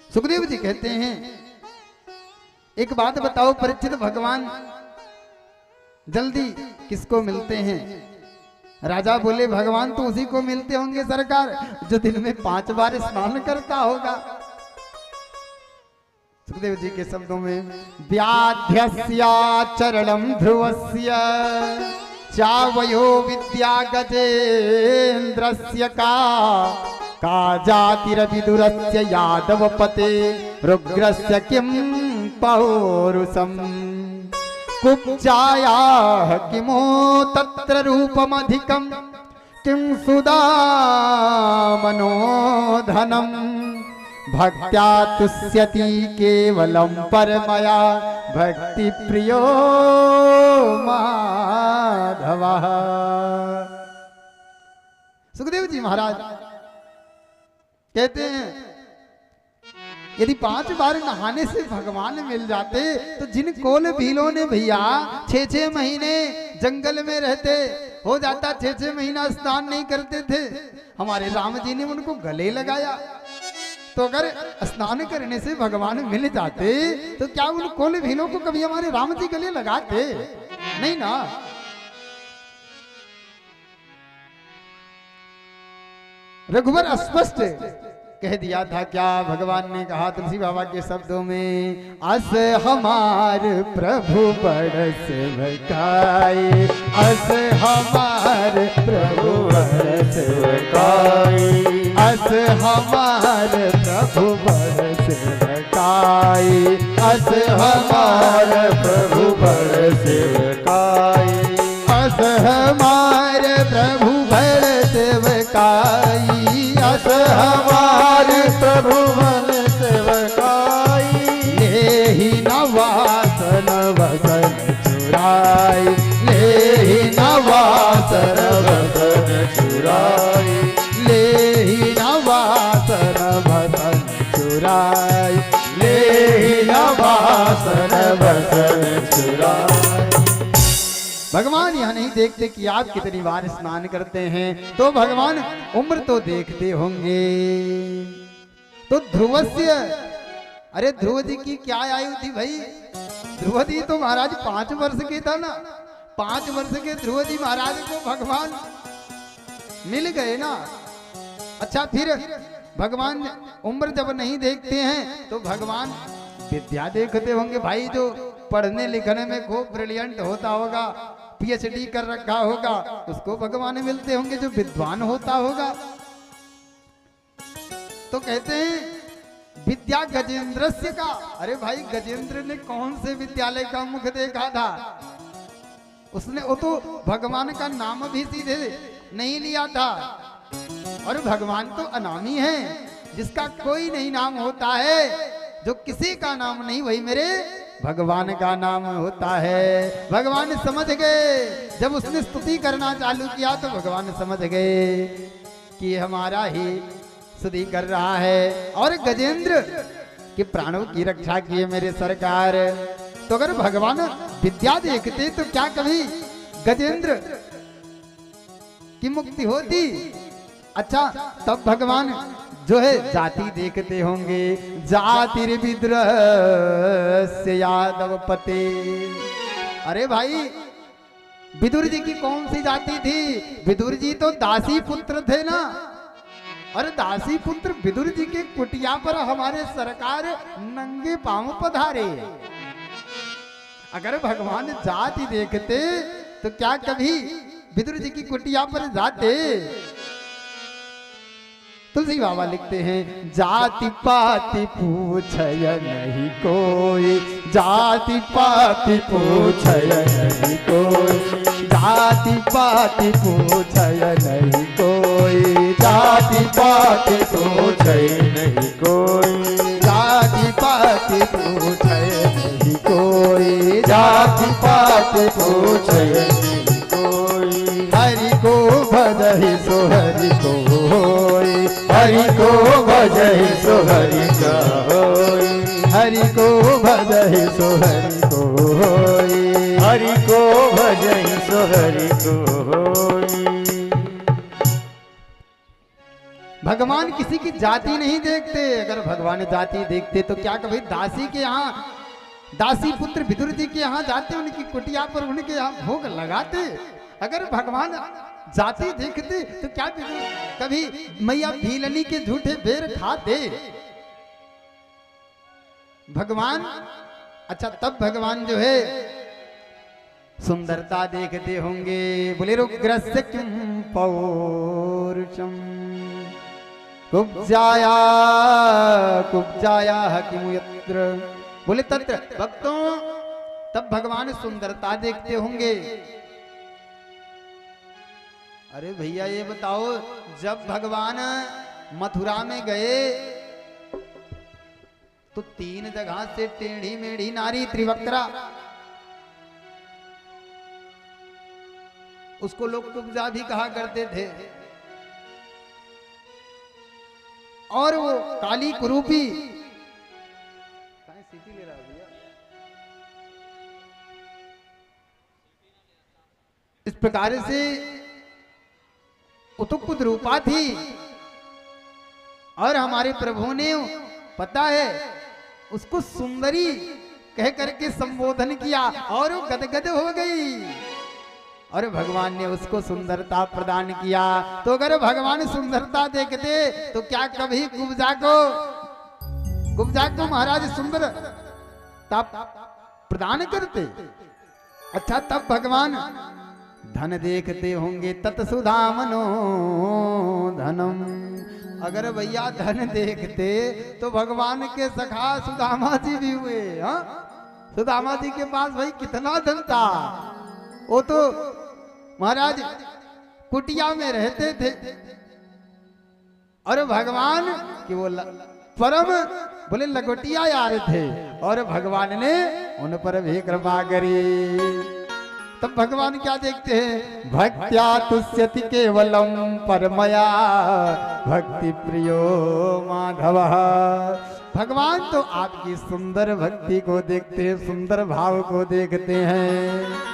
सुखदेव जी कहते हैं एक बात बताओ परीक्षित, भगवान जल्दी किसको मिलते हैं? राजा बोले भगवान तो उसी को मिलते होंगे सरकार जो दिन में 5 बार स्नान करता होगा। सुखदेव जी के शब्दों में व्याध्यस्या चरणम ध्रुवस्य चावयो विद्या गजेन्द्रस्य का जातिरविदुरस्य यादवपते रुग्रस्य किं पौरुषम कुब्जायाः किमो तत्र रूपमधिकं किं सुदामनोधनम् भक्त्या तुष्यति केवलं परमया भक्ति प्रियो माधवः। सुखदेव जी महाराज कहते हैं यदि 5 बार नहाने से भगवान मिल जाते तो जिन कोल भीलों ने भैया 6-6 महीने जंगल में रहते हो जाता, 6-6 महीना स्नान नहीं करते थे, हमारे राम जी ने उनको गले लगाया। तो अगर स्नान करने से भगवान मिल जाते तो क्या उन कोल भीलों को कभी हमारे राम जी गले लगाते? नहीं ना। रघुवर स्पष्ट कह दिया था क्या भगवान ने कहा तुलसी बाबा के शब्दों में, अस हमार प्रभु बड़ सेवकाई, अस हमार प्रभु बड़ सेवकाई, अस हमार प्रभु बड़ सेवकाई, अस हमार प्रभु बड़ सेवकाई, अस हमार प्रभु बड़ सेवकाई, अस हमार प्रभु बड़ सेवकाई, लेहि नवासन वसन चुराई, लेहि नवासन वसन चुराई, लेहि नवासन वसन चुराई, लेहि नवासन वसन चुराई। भगवान यह नहीं देखते कि आप कितनी बार स्नान करते हैं, तो भगवान उम्र तो देखते होंगे। तो ध्रुवस्य, अरे ध्रुव जी की क्या आयु थी भाई? ध्रुव जी तो महाराज 5 वर्ष के था ना, 5 वर्ष के ध्रुव जी महाराज को भगवान मिल गए ना। अच्छा फिर भगवान उम्र जब नहीं देखते हैं तो भगवान विद्या देखते होंगे। भाई जो पढ़ने लिखने में खूब ब्रिलियंट होता होगा, पीएचडी कर रखा होगा, उसको भगवान मिलते होंगे जो विद्वान होता होगा। तो कहते हैं विद्या गजेंद्रस्य का। अरे भाई गजेंद्र ने कौन से विद्यालय का मुख देखा था? उसने वो तो भगवान का नाम भी सीधे नहीं लिया था। और भगवान तो अनामी है, जिसका कोई नहीं नाम होता है, जो किसी का नाम नहीं वही मेरे भगवान का नाम होता है। भगवान समझ गए, जब उसने स्तुति करना चालू किया तो भगवान समझ गए कि हमारा ही स्तुति कर रहा है। और गजेंद्र के प्राणों की रक्षा किए मेरे सरकार। तो अगर भगवान विद्या देखते तो क्या कभी गजेंद्र की मुक्ति होती? अच्छा तब भगवान जो है जाति देखते होंगे, जातिर्विद्रह से यादव पते। अरे भाई विदुर जी की कौन सी जाति थी? विदुर जी तो दासी पुत्र थे ना। और दासी पुत्र विदुर जी के कुटिया पर हमारे सरकार नंगे पांव पधारे। अगर भगवान जाति देखते तो क्या कभी विदुर जी की कुटिया पर जाते? तुलसी बाबा लिखते हैं जाति पाति पूछय नहीं कोई, जाति पाति पूछय नहीं कोई, जाति पाति पूछय नहीं कोई, जाति पाति पूछय नहीं कोई, जाति पाति पूछय नहीं कोई, जाति पाति पूछय नहीं कोई। हरि को भजहि सो हरि को होय, हरि को भजहि सो हरि का होय, हरि को भजहि सो हरि को होय, हरि को भजहि सो हरि को होय। भगवान किसी की जाति नहीं देखते। अगर भगवान जाति देखते तो क्या कभी दासी के यहाँ, दासी पुत्र विदुर जी के यहाँ जाते, उनकी कुटिया पर उनके यहाँ भोग लगाते? अगर भगवान जाति देखते तो क्या कभी मैया भीलनी के झूठे बेर खाते? भगवान, अच्छा तब भगवान जो है सुंदरता देखते होंगे। बोले रुग्रस्य किम पौरुषम कुब्जाया कुब्जाया किमु यत्र। बोले तत्र भक्तों, तब भगवान सुंदरता देखते होंगे। अरे भैया ये बताओ, जब भगवान मथुरा में गए तो 3 जगह से टेढ़ी मेढ़ी नारी त्रिवक्त्रा, उसको लोग कुब्जा भी कहा करते थे। और वो काली कुरूपी, सीटी ले रहा है भैया, इस प्रकार से उतुकुद रूपा थी। और हमारे प्रभु ने पता है उसको सुंदरी कह करके संबोधन किया और वो गदगद हो गई। और भगवान ने उसको सुंदरता प्रदान किया। तो अगर भगवान सुंदरता देखते तो क्या कभी कुब्जा को महाराज सुंदरता प्रदान करते? अच्छा तब भगवान धन देखते होंगे, तत्सुधामनो धनम। अगर भैया धन देखते तो भगवान के सखा सुदामा जी भी हुए। हाँ, सुदामा जी के पास भाई कितना धन था। वो तो महाराज कुटिया में रहते थे और भगवान कि वो परम बोले लगोटिया यार थे और भगवान ने उन पर भी कृपा करी। तब भगवान क्या देखते हैं? भक्त्या तुष्यति केवलम परमया भक्ति प्रियो माधव। भगवान तो आपकी सुंदर भक्ति को देखते हैं, सुंदर भाव को देखते हैं।